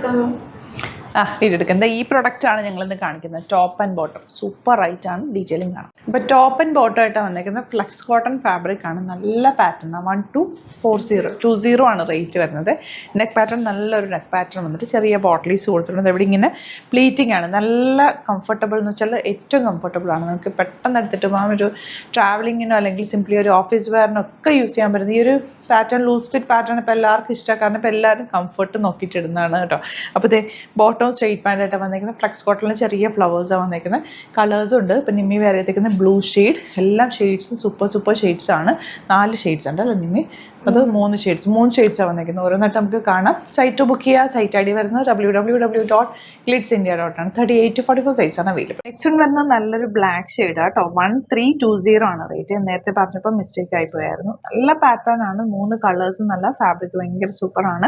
Video എടുക്കുന്നത് ഈ പ്രൊഡക്റ്റാണ് ഞങ്ങളിന്ന് കാണിക്കുന്നത്. ടോപ്പ് ആൻഡ് ബോട്ടം സൂപ്പർ ആയിട്ടാണ് ഡീറ്റെയിലിംഗ് ആണ്. ഇപ്പോൾ ടോപ്പ് ആൻഡ് ബോട്ടം ആയിട്ടാണ് വന്നിരിക്കുന്നത്. ഫ്ലെക്സ് കോട്ടൺ ഫാബ്രിക് ആണ്, നല്ല പാറ്റേൺ ആണ്. 1240 ആണ് റേറ്റ് വരുന്നത്. നെക്ക് പാറ്റേൺ നല്ലൊരു നെക്ക് പാറ്റേൺ വന്നിട്ട് ചെറിയ ബോട്ടിലീസ് കൊടുത്തിട്ടുണ്ട്. ഇവിടെ ഇങ്ങനെ പ്ലീറ്റിംഗ് ആണ്, നല്ല കംഫർട്ടബിൾ എന്ന് വെച്ചാൽ ഏറ്റവും കംഫർട്ടബിൾ ആണ്. നമുക്ക് പെട്ടെന്ന് എടുത്തിട്ട് പോകാൻ ഒരു ട്രാവലിങ്ങിനോ അല്ലെങ്കിൽ സിംപ്ലി ഒരു ഓഫീസ് വെയറിനോ ഒക്കെ യൂസ് ചെയ്യാൻ പറ്റുന്ന ഈ ഒരു പാറ്റേൺ, ലൂസ് ഫിറ്റ് പാറ്റേൺ ഇപ്പോൾ എല്ലാവർക്കും ഇഷ്ടമാണ്. കാരണം ഇപ്പോൾ എല്ലാവരും കംഫർട്ട് നോക്കിയിട്ട് ഇടുന്നതാണ് കേട്ടോ. അപ്പോൾ ഇത് ബോട്ടം സ്ട്രെയിറ്റ് പാൻ്റായിട്ട് വന്നിരിക്കുന്നത്. ഫ്ലെക്സ് കോട്ടണിൽ ചെറിയ ഫ്ലവേഴ്സാണ് വന്നിരിക്കുന്നത്. കളേഴ്സും ഉണ്ട്. ഇപ്പോൾ നിമ്മി വേറെ എത്തിക്കുന്നത് ബ്ലൂ ഷെയ്ഡ്, എല്ലാം ഷെയ്ഡ്സും സൂപ്പർ ഷെയ്ഡ്സ് ആണ്. 4 ഷെയ്ഡ്സ് ഉണ്ട് അല്ലേ നിമ്മി? അത് 3 ഷെയ്ഡ്സാണ് വന്നിരിക്കുന്നത്. ഓരോന്നായിട്ട് നമുക്ക് കാണാം. സൈറ്റ് ബുക്ക് ചെയ്യുക. സൈറ്റ് ID വരുന്നത് www.glitzindia.com. 38 to 44 സൈസാണ് അവൈലബിൾ. നെക്സ്റ്റ് വരുന്നത് നല്ലൊരു ബ്ലാക്ക് ഷെയ്ഡ് കേട്ടോ. 1320 ആണ് റേറ്റ്. നേരത്തെ പറഞ്ഞപ്പോൾ മിസ്റ്റേക്ക് ആയിപ്പോയായിരുന്നു. നല്ല പാറ്റേൺ ആണ്. 3 കളേഴ്സും നല്ല ഫാബ്രിക് ഭയങ്കര സൂപ്പറാണ്.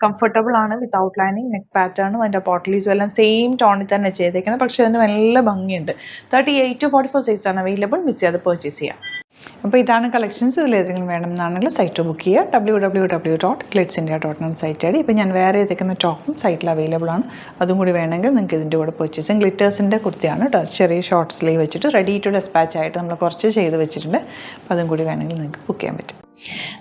കംഫർട്ടബിൾ ആണ്. വിത്ത് ഔട്ട് ലൈനിങ് നെക്ക് പാറ്റേണും അതിൻ്റെ പോട്ടലീസും എല്ലാം സെയിം ടോണിൽ തന്നെ ചെയ്തേക്കുന്നത്. പക്ഷേ അതിന് നല്ല ഭംഗിയുണ്ട്. 38 to 44 സൈസാണ് അവൈലബിൾ. മിസ് ചെയ്യാതെ പർച്ചേസ് ചെയ്യാം. അപ്പോൾ ഇതാണ് കളക്ഷൻസ്. ഇതിലേതെങ്കിലും വേണമെന്നാണെങ്കിൽ സൈറ്റ് ബുക്ക് ചെയ്യുക. www.glitzindia.com site ID. ഇപ്പോൾ ഞാൻ വേറെ ഏതൊക്കെ ടോപ്പും സൈറ്റിൽ അവൈലബിൾ ആണ്. അതും കൂടി വേണമെങ്കിൽ നിങ്ങൾക്ക് ഇതിൻ്റെ കൂടെ പർച്ചേസ് ചെയ്യാം. ഗ്ലിറ്റേഴ്സിൻ്റെ കുർത്തിയാണ് കേട്ടോ. ചെറിയ ഷോർട്ട് സ്ലീവ് വെച്ചിട്ട് റെഡി ടു ഡെസ്പാച്ച് ആയിട്ട് നമ്മൾ കുറച്ച് ചെയ്ത് വെച്ചിട്ടുണ്ട്. അപ്പോൾ അതും കൂടി വേണമെങ്കിൽ നിങ്ങൾക്ക് ബുക്ക് ചെയ്യാൻ പറ്റും.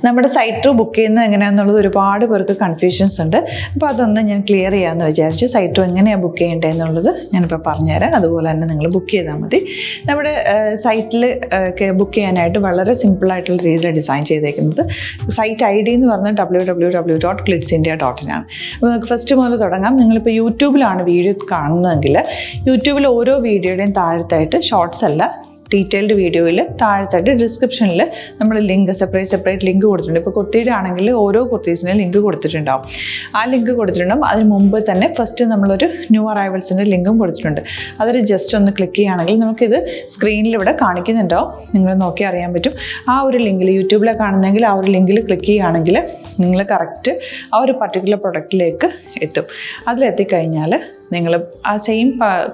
നമ്മുടെ സൈറ്റ് ബുക്ക് ചെയ്യുന്നത് എങ്ങനെയാണെന്നുള്ളത് ഒരുപാട് പേർക്ക് കൺഫ്യൂഷൻസ് ഉണ്ട്. അപ്പോൾ അതൊന്ന് ഞാൻ ക്ലിയർ ചെയ്യാമെന്ന് വിചാരിച്ചു. സൈറ്റ് എങ്ങനെയാണ് ബുക്ക് ചെയ്യേണ്ടത് എന്നുള്ളത് ഞാനിപ്പോൾ പറഞ്ഞുതരാം. അതുപോലെ തന്നെ നിങ്ങൾ ബുക്ക് ചെയ്താൽ മതി. നമ്മുടെ സൈറ്റിൽ ബുക്ക് ചെയ്യാനായിട്ട് വളരെ സിമ്പിളായിട്ടുള്ള രീതിയിൽ ഡിസൈൻ ചെയ്തേക്കുന്നത്. സൈറ്റ് ID എന്ന് പറഞ്ഞാൽ www.glitzindia.in ആണ്. അപ്പോൾ നമുക്ക് ഫസ്റ്റ് മുതൽ തുടങ്ങാം. നിങ്ങളിപ്പോൾ യൂട്യൂബിലാണ് വീഡിയോ കാണുന്നതെങ്കിൽ യൂട്യൂബിൽ ഓരോ വീഡിയോയുടെയും താഴത്തായിട്ട് ഷോർട്സ് അല്ല, ഡീറ്റെയിൽഡ് വീഡിയോയിൽ താഴത്തായിട്ട് ഡിസ്ക്രിപ്ഷനിൽ നമ്മൾ ലിങ്ക് സെപ്പറേറ്റ് ലിങ്ക് കൊടുത്തിട്ടുണ്ട്. ഇപ്പോൾ കുർത്തിയുടെ ആണെങ്കിൽ ഓരോ കുർത്തീസിനും ലിങ്ക് കൊടുത്തിട്ടുണ്ടാവും. ആ ലിങ്ക് കൊടുത്തിട്ടുണ്ടാവും. അതിന് മുമ്പ് തന്നെ ഫസ്റ്റ് നമ്മളൊരു ന്യൂ അറൈവൽസിൻ്റെ ലിങ്കും കൊടുത്തിട്ടുണ്ട്. അതിൽ ജസ്റ്റ് ഒന്ന് ക്ലിക്ക് ചെയ്യുകയാണെങ്കിൽ നമുക്കിത് സ്ക്രീനിൽ ഇവിടെ കാണിക്കുന്നുണ്ടാവും. നിങ്ങൾ നോക്കി അറിയാൻ പറ്റും. ആ ഒരു ലിങ്കിൽ യൂട്യൂബിലെ കാണുന്നെങ്കിൽ ആ ഒരു ലിങ്കിൽ ക്ലിക്ക് ചെയ്യുകയാണെങ്കിൽ നിങ്ങൾ കറക്റ്റ് ആ ഒരു പർട്ടിക്കുലർ പ്രൊഡക്റ്റിലേക്ക് എത്തും. അതിലെത്തിക്കഴിഞ്ഞാൽ നിങ്ങൾ ആ സെയിം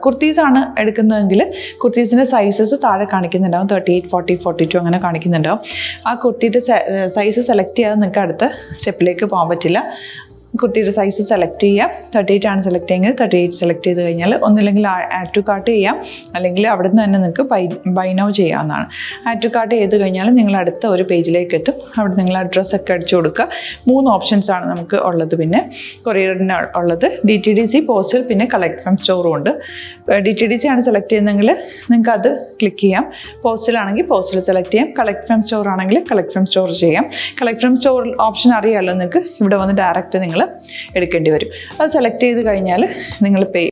കുർത്തീസാണ് എടുക്കുന്നതെങ്കിൽ കുർത്തീസിൻ്റെ സൈസസ് താഴെ കാണിക്കുന്നുണ്ടാവും. 38, 40, 42 അങ്ങനെ കാണിക്കുന്നുണ്ടാവും. ആ കുർത്തിയുടെ സൈസ് സെലക്ട് ചെയ്യാതെ നിങ്ങൾക്ക് അടുത്ത സ്റ്റെപ്പിലേക്ക് പോകാൻ പറ്റില്ല. കുർത്തിയുടെ സൈസ് സെലക്ട് ചെയ്യാം. 38 ആണ് സെലക്ട് ചെയ്യുന്നത്. 38 സെലക്ട് ചെയ്ത് കഴിഞ്ഞാൽ ഒന്നില്ലെങ്കിൽ ആഡ് ടു കാർട്ട് ചെയ്യാം, അല്ലെങ്കിൽ അവിടെ നിന്ന് തന്നെ നിങ്ങൾക്ക് ബൈ നൗ ചെയ്യാവുന്നതാണ്. ആഡ് ടു കാർട്ട് ചെയ്ത് കഴിഞ്ഞാൽ നിങ്ങൾ അടുത്ത ഒരു പേജിലേക്ക് എത്തും. അവിടെ നിങ്ങൾ അഡ്രസ്സൊക്കെ അടിച്ചു കൊടുക്കുക. 3 ഓപ്ഷൻസാണ് നമുക്ക് ഉള്ളത്. പിന്നെ കൊറിയറിന് ഉള്ളത് DTDC, പോസ്റ്റൽ, പിന്നെ കളക്ട് ഫ്രം സ്റ്റോറും ഉണ്ട്. DTDC ആണ് സെലക്ട് ചെയ്യുന്നതെങ്കിൽ നിങ്ങൾക്ക് അത് ക്ലിക്ക് ചെയ്യാം. പോസ്റ്റലാണെങ്കിൽ പോസ്റ്റൽ സെലക്ട് ചെയ്യാം. കളക്ട് ഫ്രം സ്റ്റോർ ആണെങ്കിൽ കളക്ട് ഫ്രം സ്റ്റോർ ചെയ്യാം. കളക്ട് ഫ്രം സ്റ്റോർ ഓപ്ഷൻ അറിയാമല്ലോ നിങ്ങൾക്ക്. ഇവിടെ വന്ന് ഡയറക്റ്റ് നിങ്ങൾ എടുക്കേണ്ടി വരും. അത് സെലക്ട് ചെയ്ത് കഴിഞ്ഞാൽ നിങ്ങൾ